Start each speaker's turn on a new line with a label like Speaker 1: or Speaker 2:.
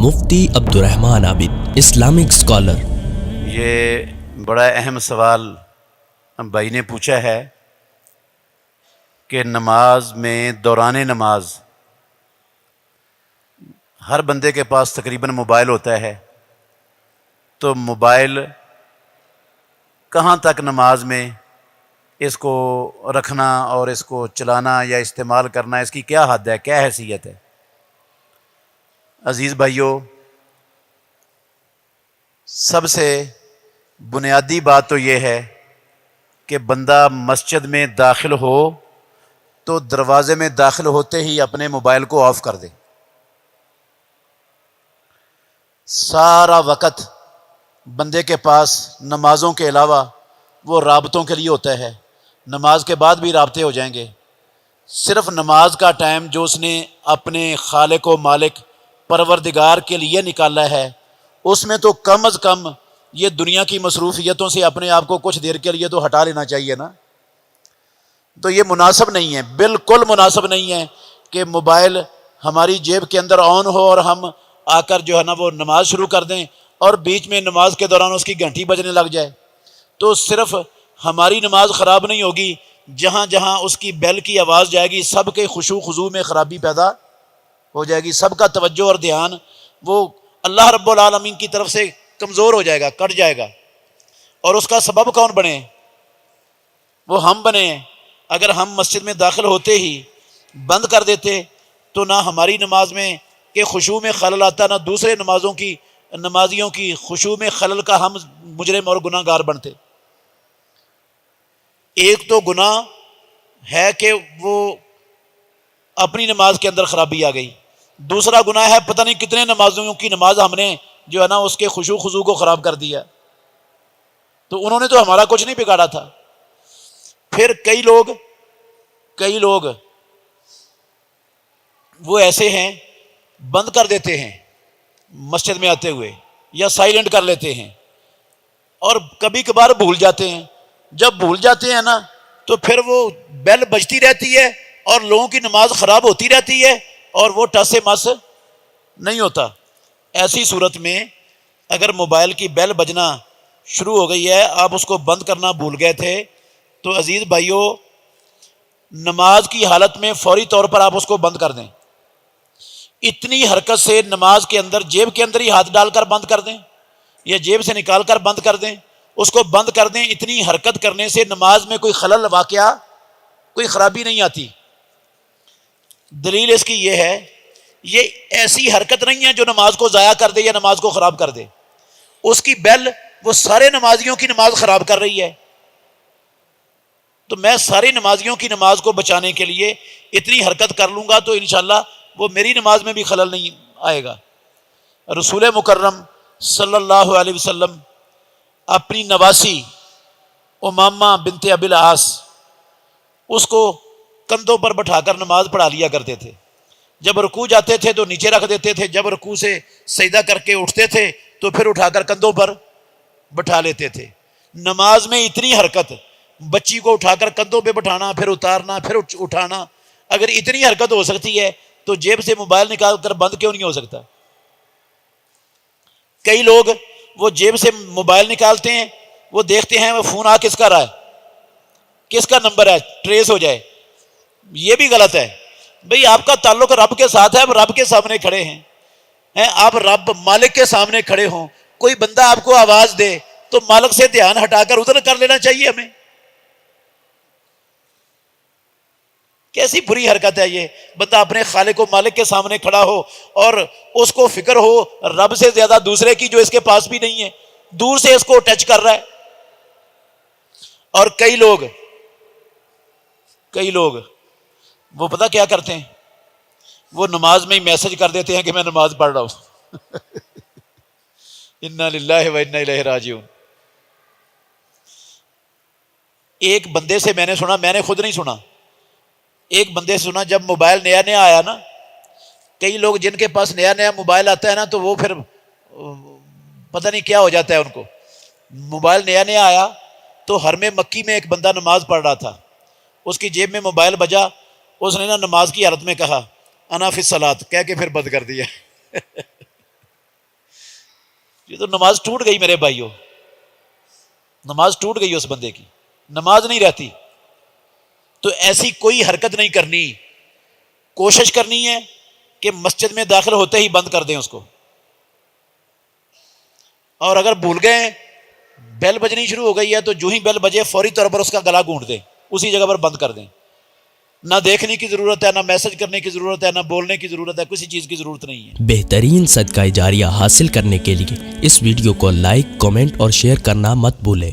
Speaker 1: مفتی عبدالرحمن عابد، Islamic scholar.
Speaker 2: یہ بڑا اہم سوال بھائی نے پوچھا ہے کہ نماز میں دوران نماز ہر بندے کے پاس تقریباً موبائل ہوتا ہے، تو موبائل کہاں تک نماز میں اس کو رکھنا اور اس کو چلانا یا استعمال کرنا، اس کی کیا حد ہے، کیا حیثیت ہے؟ عزیز بھائیو، سب سے بنیادی بات تو یہ ہے کہ بندہ مسجد میں داخل ہو تو دروازے میں داخل ہوتے ہی اپنے موبائل کو آف کر دے۔ سارا وقت بندے کے پاس نمازوں کے علاوہ وہ رابطوں کے لیے ہوتا ہے، نماز کے بعد بھی رابطے ہو جائیں گے۔ صرف نماز کا ٹائم جو اس نے اپنے خالق و مالک پروردگار کے لیے نکالا ہے، اس میں تو کم از کم یہ دنیا کی مصروفیتوں سے اپنے آپ کو کچھ دیر کے لیے تو ہٹا لینا چاہیے نا۔ تو یہ مناسب نہیں ہے، بالکل مناسب نہیں ہے کہ موبائل ہماری جیب کے اندر آن ہو اور ہم آ کر جو ہے نا وہ نماز شروع کر دیں اور بیچ میں نماز کے دوران اس کی گھنٹی بجنے لگ جائے۔ تو صرف ہماری نماز خراب نہیں ہوگی، جہاں جہاں اس کی بیل کی آواز جائے گی سب کے خشوع خضوع میں خرابی پیدا ہو جائے گی، سب کا توجہ اور دھیان وہ اللہ رب العالمین کی طرف سے کمزور ہو جائے گا، کٹ جائے گا۔ اور اس کا سبب کون بنے؟ وہ ہم بنے۔ اگر ہم مسجد میں داخل ہوتے ہی بند کر دیتے تو نہ ہماری نماز میں کہ خشوع میں خلل آتا، نہ دوسرے نمازیوں کی خشوع میں خلل کا ہم مجرم اور گناہ گار بنتے۔ ایک تو گناہ ہے کہ وہ اپنی نماز کے اندر خرابی آ گئی، دوسرا گناہ ہے پتہ نہیں کتنے نمازیوں کی نماز ہم نے جو ہے نا اس کے خشوع خضوع کو خراب کر دیا۔ تو انہوں نے تو ہمارا کچھ نہیں بگاڑا تھا۔ پھر کئی لوگ وہ ایسے ہیں بند کر دیتے ہیں مسجد میں آتے ہوئے یا سائلنٹ کر لیتے ہیں، اور کبھی کبھار بھول جاتے ہیں۔ جب بھول جاتے ہیں نا تو پھر وہ بیل بجتی رہتی ہے اور لوگوں کی نماز خراب ہوتی رہتی ہے اور وہ ٹس سے مس نہیں ہوتا۔ ایسی صورت میں اگر موبائل کی بیل بجنا شروع ہو گئی ہے، آپ اس کو بند کرنا بھول گئے تھے، تو عزیز بھائیو نماز کی حالت میں فوری طور پر آپ اس کو بند کر دیں۔ اتنی حرکت سے نماز کے اندر جیب کے اندر ہی ہاتھ ڈال کر بند کر دیں یا جیب سے نکال کر بند کر دیں، اس کو بند کر دیں۔ اتنی حرکت کرنے سے نماز میں کوئی خلل واقعہ، کوئی خرابی نہیں آتی۔ دلیل اس کی یہ ہے، یہ ایسی حرکت نہیں ہے جو نماز کو ضائع کر دے یا نماز کو خراب کر دے۔ اس کی بیل وہ سارے نمازیوں کی نماز خراب کر رہی ہے۔ تو میں سارے نمازیوں کی نماز کو بچانے کے لیے اتنی حرکت کر لوں گا تو انشاءاللہ وہ میری نماز میں بھی خلل نہیں آئے گا۔ رسول مکرم صلی اللہ علیہ وسلم اپنی نواسی امامہ بنت ابی العاص اس کو کندھوں پر بٹھا کر نماز پڑھا لیا کرتے تھے۔ جب رکوع جاتے تھے تو نیچے رکھ دیتے تھے، جب رکوع سے سجدہ کر کے اٹھتے تھے تو پھر اٹھا کر کندھوں پر بٹھا لیتے تھے۔ نماز میں اتنی حرکت، بچی کو اٹھا کر کندھوں پہ بٹھانا، پھر اتارنا، پھر اٹھانا، اگر اتنی حرکت ہو سکتی ہے تو جیب سے موبائل نکال کر بند کیوں نہیں ہو سکتا؟ کئی لوگ وہ جیب سے موبائل نکالتے ہیں، وہ دیکھتے ہیں وہ فون آ کس کا رہا ہے، کس کا نمبر ہے، ٹریس ہو جائے۔ یہ بھی غلط ہے۔ بھئی آپ کا تعلق رب کے ساتھ ہے، آپ رب کے سامنے کھڑے ہیں، آپ رب مالک کے سامنے کھڑے ہوں، کوئی بندہ آپ کو آواز دے تو مالک سے دھیان ہٹا کر ادھر کر لینا چاہیے ہمیں۔ کیسی بری حرکت ہے یہ، بندہ اپنے خالق و مالک کے سامنے کھڑا ہو اور اس کو فکر ہو رب سے زیادہ دوسرے کی جو اس کے پاس بھی نہیں ہے، دور سے اس کو ٹچ کر رہا ہے۔ اور کئی لوگ وہ پتہ کیا کرتے ہیں، وہ نماز میں ہی میسج کر دیتے ہیں کہ میں نماز پڑھ رہا ہوں۔ انا للہ و انا الیہ راجعون۔ ایک بندے سے میں نے سنا، میں نے خود نہیں سنا، ایک بندے سے سنا، جب موبائل نیا نیا آیا نا، کئی لوگ جن کے پاس نیا نیا موبائل آتا ہے نا تو وہ پھر پتہ نہیں کیا ہو جاتا ہے ان کو۔ موبائل نیا نیا آیا تو حرم مکی میں ایک بندہ نماز پڑھ رہا تھا، اس کی جیب میں موبائل بجا، اس نے نا نماز کی حالت میں کہا انا فی الصلاۃ کہہ کے پھر بند کر دیا۔ یہ تو نماز ٹوٹ گئی میرے بھائیوں، نماز ٹوٹ گئی اس بندے کی، نماز نہیں رہتی۔ تو ایسی کوئی حرکت نہیں کرنی، کوشش کرنی ہے کہ مسجد میں داخل ہوتے ہی بند کر دیں اس کو، اور اگر بھول گئے بیل بجنی شروع ہو گئی ہے تو جو ہی بیل بجے فوری طور پر اس کا گلا گھونٹ دیں، اسی جگہ پر بند کر دیں۔ نہ دیکھنے کی ضرورت ہے، نہ میسج کرنے کی ضرورت ہے، نہ بولنے کی ضرورت ہے، کسی چیز کی ضرورت نہیں ہے۔
Speaker 1: بہترین صدقہ جاریہ حاصل کرنے کے لیے اس ویڈیو کو لائک، کمنٹ اور شیئر کرنا مت بھولیں۔